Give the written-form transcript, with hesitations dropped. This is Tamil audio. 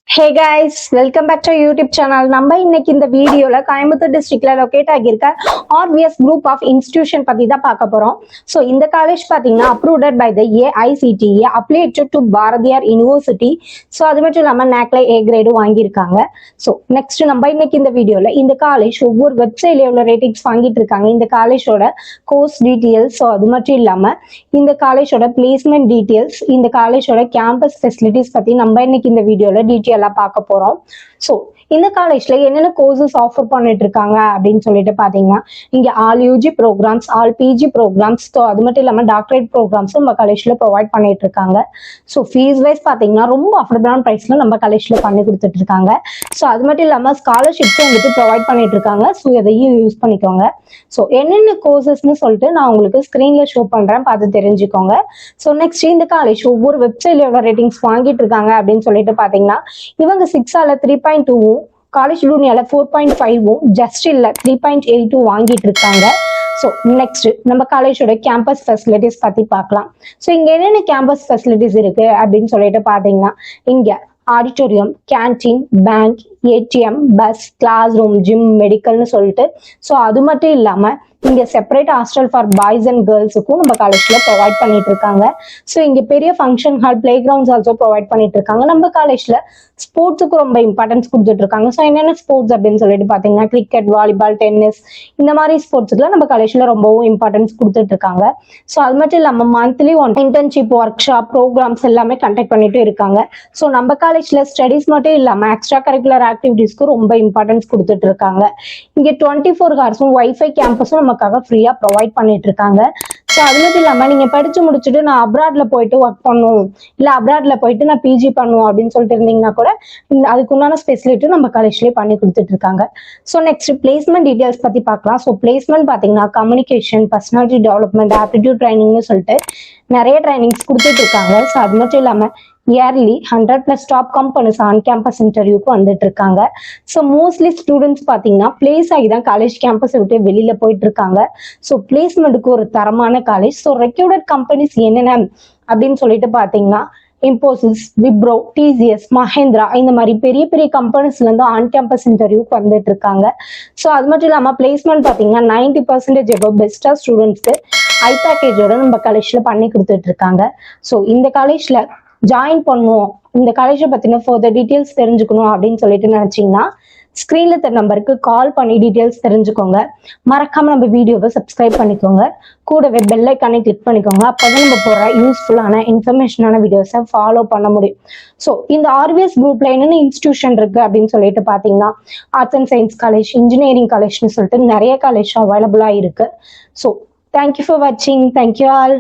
Hey guys, welcome back to YouTube channel. நம்ம இன்னைக்கு இந்த வீடியோல கோயம்புத்தூர் டிஸ்ட்ரிக்ட்ல லொகேட் ஆகியிருக்க ஆர்விஎஸ் குரூப் ஆஃப் இன்ஸ்டிடியூஷன் பத்தி தான் பார்க்க போறோம். ஸோ இந்த காலேஜ் பார்த்தீங்கன்னா approved by the AICTE, affiliated to Bharathiar university. So அது மட்டும் இல்லாமல் NACல A கிரேடும் வாங்கியிருக்காங்க. ஸோ நெக்ஸ்ட் நம்ம இன்னைக்கு இந்த வீடியோல இந்த காலேஜ் ஒவ்வொரு வெப்சைட்ல எவ்வளோ ரேட்டிங்ஸ் வாங்கிட்டு இருக்காங்க, இந்த காலேஜோட கோர்ஸ் டீட்டெயில்ஸ், ஸோ அது மட்டும் இல்லாமல் இந்த காலேஜோட பிளேஸ்மெண்ட் டீட்டெயில்ஸ், இந்த காலேஜோட கேம்பஸ் ஃபெசிலிட்டிஸ் பத்தி நம்ம இன்னைக்கு இந்த வீடியோல டீட்டெயில் பார்க்க போறோம். சோ இந்த காலேஜ்ல என்னென்ன கோர்சஸ் ஆஃபர் பண்ணிட்டு இருக்காங்க அப்படின்னு சொல்லிட்டு பாத்தீங்கன்னா, இங்க all UG programs, all PG programs, அது மட்டும் இல்லாம டாக்டரேட் ப்ரோக்ராம்ஸும் நம்ம காலேஜ்ல ப்ரொவைட் பண்ணிட்டு இருக்காங்க. ஸோ ஃபீஸ் வைஸ் பாத்தீங்கன்னா ரொம்ப அஃபோர்டபுளான பிரைஸ்ல நம்ம காலேஜ்ல பண்ணி கொடுத்துட்டு இருக்காங்க. ஸோ அது மட்டும் இல்லாம ஸ்காலர்ஷிப்ஸும் வந்துட்டு ப்ரொவைட் பண்ணிட்டு இருக்காங்க. ஸோ இதையும் யூஸ் பண்ணிக்கோங்க. ஸோ என்னென்ன கோர்சஸ்ன்னு சொல்லிட்டு நான் உங்களுக்கு ஸ்கிரீன்ல ஷோ பண்றேன், பார்த்து தெரிஞ்சுக்கோங்க. ஸோ நெக்ஸ்ட் இந்த காலேஜ் ஒவ்வொரு வெப்சைட்ல எவ்வளவு ரேட்டிங்ஸ் வாங்கிட்டு இருக்காங்க அப்படின்னு சொல்லிட்டு பாத்தீங்கன்னா, இவங்க 6ஆல 3.2, காலேஜ் யூனியால 4.5, ஜஸ்ட் இல்ல 3.82 வாங்கிட்டு இருக்காங்க. ஸோ நெக்ஸ்ட் நம்ம காலேஜோட கேம்பஸ் ஃபெசிலிட்டிஸ் பத்தி பார்க்கலாம். ஸோ இங்க என்னென்ன கேம்பஸ் ஃபெசிலிட்டிஸ் இருக்கு அப்படின்னு சொல்லிட்டு பாத்தீங்கன்னா, இங்க auditorium, canteen, bank, ATM, bus, class room, gym, மெடிக்கல்னு சொல்லிட்டு, ஸோ அது மட்டும் இல்லாம இங்க separate hostel for boys and கேர்ள்ஸுக்கும் நம்ம காலேஜ்ல ப்ரொவைட் பண்ணிட்டு இருக்காங்க. ஸோ இங்க பெரிய function hall, play grounds also provide பண்ணிட்டு இருக்காங்க. நம்ம காலேஜ்ல ஸ்போர்ட்ஸுக்கு ரொம்ப இம்பார்ட்டன்ஸ் கொடுத்துட்டு இருக்காங்க. ஸோ என்னென்ன ஸ்போர்ட்ஸ் அப்படின்னு சொல்லிட்டு பாத்தீங்கன்னா, கிரிக்கெட், வாலிபால், டென்னிஸ், இந்த மாதிரி ஸ்போர்ட்ஸுக்குலாம் நம்ம காலேஜ்ல ரொம்பவும் இம்பார்ட்டன்ஸ் கொடுத்துட்டு இருக்காங்க. ஸோ அது மட்டும் இல்லாம monthly internship, workshop, programs எல்லாமே கண்டக்ட் பண்ணிட்டு இருக்காங்க. ஸோ நம்ம காலேஜ்ல ஸ்டடிஸ் மட்டும் இல்லாம எக்ஸ்ட்ரா கரிக்குலர் ஆக்டிவிட்டிஸ்க்கு ரொம்ப இம்பார்ட்டன்ஸ் கொடுத்துட்டு இருக்காங்க. இங்க 24 ஹவர்ஸும் வைஃபை கேம்பஸும் நமக்காக ஃப்ரீயா ப்ரொவைட் பண்ணிட்டு இருக்காங்க. ஸோ அது மட்டும் இல்லாம நீங்க படிச்சு முடிச்சுட்டு நான் அப்ராட்ல போயிட்டு ஒர்க் பண்ணும், இல்ல அப்ராட்ல போயிட்டு நான் பிஜி பண்ணும் அப்படின்னு சொல்லிட்டு இருந்தீங்கன்னா கூட அதுக்கு உண்டான ஸ்பெசிலிட்டி நம்ம காலேஜ்லயே பண்ணி கொடுத்துட்டு இருக்காங்க. ஸோ நெக்ஸ்ட் பிளேஸ்மெண்ட் டீடைல்ஸ் பத்தி பார்க்கலாம். ஸோ பிளேஸ்மெண்ட் பாத்தீங்கன்னா கம்யூனிகேஷன், பர்சனாலிட்டி டெவலப்மெண்ட், ஆப்டிடியூட் ட்ரைனிங்னு சொல்லிட்டு நிறைய ட்ரைனிங்ஸ் கொடுத்துட்டு இருக்காங்க. ஸோ அது மட்டும் இல்லாம yearly 100+ top companies on campus இன்டர்வியூக்கு வந்துட்டு இருக்காங்க. ஸோ மோஸ்ட்லி ஸ்டூடெண்ட்ஸ் பார்த்தீங்கன்னா பிளேஸ் ஆகி தான் காலேஜ் கேம்பஸை விட்டு வெளியில போயிட்டு இருக்காங்க. ஸோ பிளேஸ்மெண்ட்டுக்கு ஒரு தரமான காலேஜ். ஸோ ரெக்யூர்ட் கம்பெனிஸ் என்னென்ன அப்படின்னு சொல்லிட்டு பார்த்தீங்கன்னா, இம்போசிஸ், விப்ரோ, TCS, மஹேந்திரா, இந்த மாதிரி பெரிய பெரிய கம்பெனிஸ்ல இருந்து ஆன் கேம்பஸ் இன்டர்வியூக்கு வந்துட்டு இருக்காங்க. ஸோ அது மட்டும் இல்லாம பிளேஸ்மெண்ட் பார்த்தீங்கன்னா 90% எபோ பெஸ்டா ஸ்டூடெண்ட்ஸ்க்கு ஹை பேக்கேஜோட நம்ம காலேஜ்ல பண்ணி கொடுத்துட்டு இருக்காங்க. ஸோ இந்த காலேஜ்ல ஜாயின் பண்ணுவோம், இந்த காலேஜை பத்தின ஃபர்தர் டீட்டெயில்ஸ் தெரிஞ்சுக்கணும் அப்படின்னு சொல்லிட்டு நினைச்சீங்கன்னா, ஸ்கிரீன்ல தர நம்பருக்கு கால் பண்ணி டீட்டெயில்ஸ் தெரிஞ்சுக்கோங்க. மறக்காம நம்ம வீடியோவை சப்ஸ்கிரைப் பண்ணிக்கோங்க. கூடவே பெல் ஐக்கானை கிளிக் பண்ணிக்கோங்க. அப்பதான் நம்ம போற யூஸ்ஃபுல்லான இன்ஃபர்மேஷனான வீடியோஸை ஃபாலோ பண்ண முடியும். ஸோ இந்த ஆர்விஎஸ் குரூப்ல என்னென்ன இன்ஸ்டிடியூஷன் இருக்கு அப்படின்னு சொல்லிட்டு பாத்தீங்கன்னா, arts and science college, engineering காலேஜ்னு சொல்லிட்டு நிறைய காலேஜ் அவைலபிளா இருக்கு. ஸோ தேங்க்யூ ஃபார் வாட்சிங். Thank you all.